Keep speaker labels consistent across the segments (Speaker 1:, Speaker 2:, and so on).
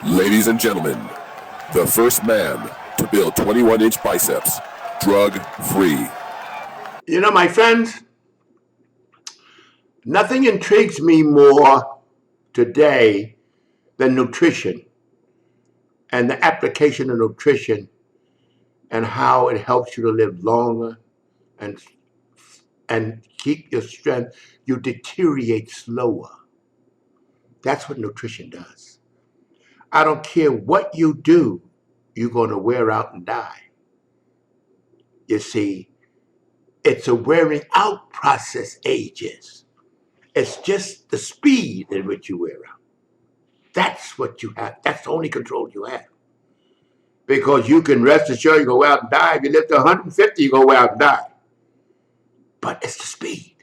Speaker 1: Ladies and gentlemen, the first man to build 21-inch biceps, drug-free.
Speaker 2: You know, my friends, nothing intrigues me more today than nutrition and the application of nutrition and how it helps you to live longer and keep your strength. You deteriorate slower. That's what nutrition does. I don't care what you do, you're going to wear out and die. You see, it's a wearing out process ages. It's just the speed in which you wear out. That's what you have. That's the only control you have. Because you can rest assured you go out and die. If you live to 150, you go out and die. But it's the speed.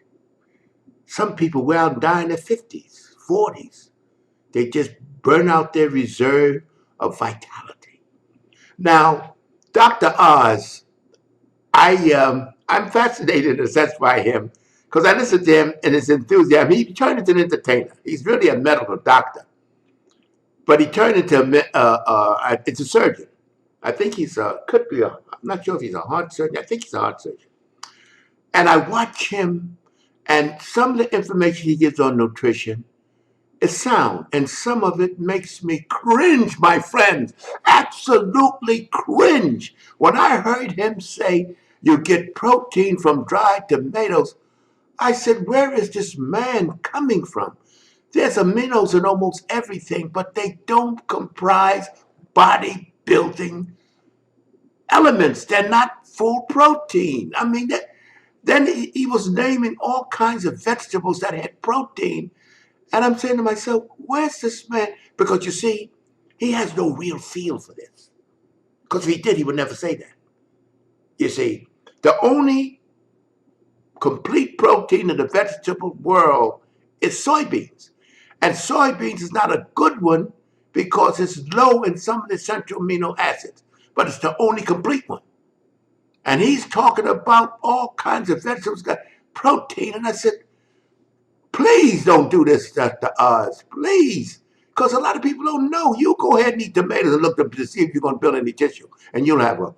Speaker 2: Some people go out and die in their 50s, 40s. They just burn out their reserve of vitality. Now, Dr. Oz, I'm fascinated in a sense by him because I listen to him and his enthusiasm. He turned into an entertainer. He's really a medical doctor, but he turned into it's a surgeon. I think I'm not sure if he's a heart surgeon. I think he's a heart surgeon. And I watch him, and some of the information he gives on nutrition is sound, and some of it makes me cringe, my friends. Absolutely cringe. When I heard him say you get protein from dried tomatoes, I said, where is this man coming from? There's aminos in almost everything, but they don't comprise bodybuilding elements. They're not full protein. I mean, then he was naming all kinds of vegetables that had protein. And I'm saying to myself, where's this man? Because you see, he has no real feel for this. Because if he did, he would never say that. You see, the only complete protein in the vegetable world is soybeans. And soybeans is not a good one because it's low in some of the essential amino acids, but it's the only complete one. And he's talking about all kinds of vegetables got protein. And I said, please don't do this, Dr. Oz. Please. Because a lot of people don't know. You go ahead and eat tomatoes and look to see if you're going to build any tissue. And you'll have a,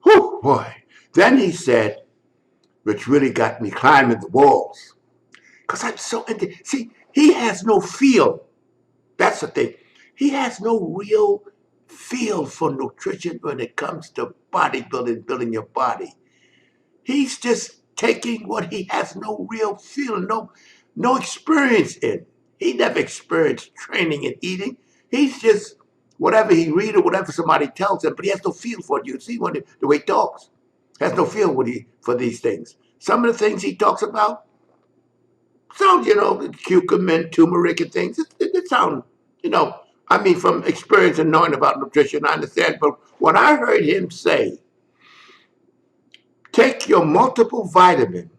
Speaker 2: whew, boy. Then he said, which really got me climbing the walls. Because I'm so into, see, he has no feel. That's the thing. He has no real feel for nutrition when it comes to bodybuilding, building your body. He's just taking what he has no real feel, no experience in. He never experienced training and eating. He's just whatever he read or whatever somebody tells him, but he has no feel for it. You see the way he talks. Has no feel for these things. Some of the things he talks about sound, cucumber, turmeric and things. It sound, I mean, from experience and knowing about nutrition, I understand. But what I heard him say, take your multiple vitamin,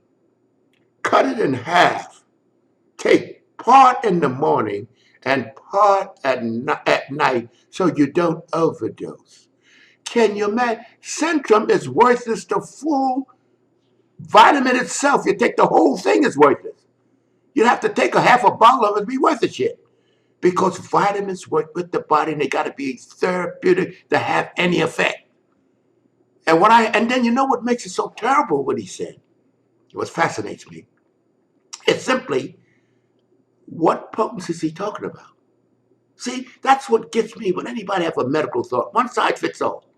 Speaker 2: cut it in half, take part in the morning and part at night so you don't overdose. Can you imagine? Centrum is worthless. The full vitamin itself, you take the whole thing, is worthless. You'd have to take a half a bottle of it to be worth the shit. Because vitamins work with the body and they got to be therapeutic to have any effect. And then you know what makes it so terrible, what he said? What fascinates me. It's simply, what potency is he talking about? See, that's what gets me when anybody have a medical thought. One size fits all.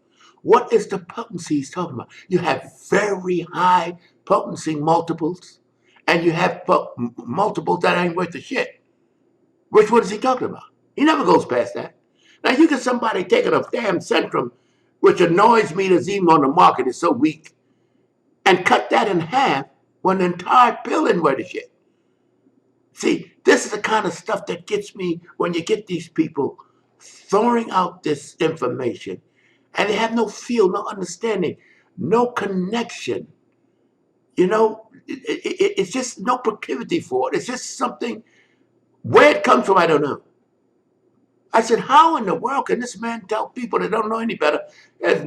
Speaker 2: What is the potency he's talking about? You have very high potency multiples, and you have multiples that ain't worth the shit. Which one is he talking about? He never goes past that. Now, you get somebody taking a damn Centrum, which annoys me that even on the market is so weak, and cut that in half when the entire pill ain't worth the shit. See, this is the kind of stuff that gets me when you get these people throwing out this information and they have no feel, no understanding, no connection. It's just no proclivity for it. It's just something, where it comes from, I don't know. I said, how in the world can this man tell people that don't know any better, as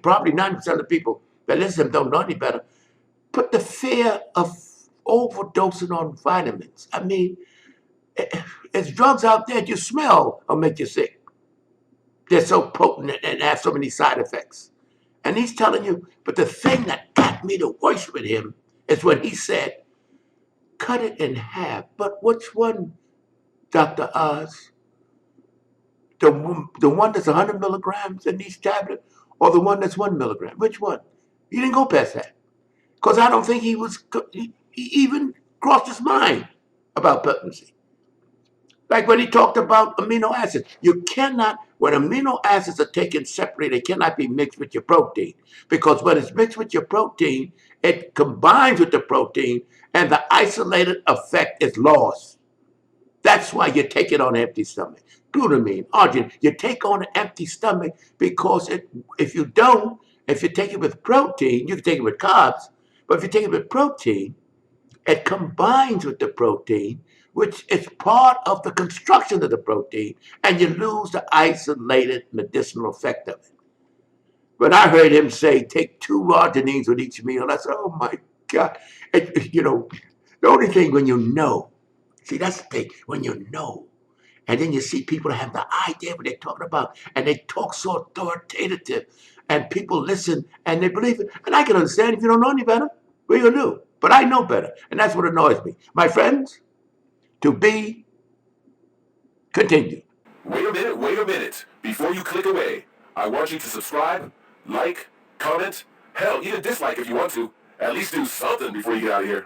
Speaker 2: probably 90% of the people that listen to him don't know any better, put the fear of overdosing on vitamins? I mean, it's drugs out there you smell will make you sick. They're so potent and have so many side effects. And he's telling you, but the thing that got me the worst with him is when he said, cut it in half. But which one, Dr. Oz? The one that's 100 milligrams in these tablets or the one that's 1 milligram? Which one? He didn't go past that. Because I don't think he even crossed his mind about potency. Like when he talked about amino acids, you cannot, when amino acids are taken separately, they cannot be mixed with your protein. Because when it's mixed with your protein, it combines with the protein and the isolated effect is lost. That's why you take it on an empty stomach. Glutamine, arginine, you take on an empty stomach because if you don't, if you take it with protein, you can take it with carbs, but if you take it with protein, it combines with the protein, which is part of the construction of the protein, and you lose the isolated medicinal effect of it. When I heard him say, take 2 arginines with each meal, I said, oh my God. The only thing when you know, see, that's the thing, when you know, and then you see people that have the idea what they're talking about, and they talk so authoritative, and people listen and they believe it. And I can understand if you don't know any better, what are you gonna do? But I know better, and that's what annoys me. My friends, to be continued.
Speaker 1: Wait a minute. Before you click away, I want you to subscribe, like, comment, hell, even dislike if you want to. At least do something before you get out of here.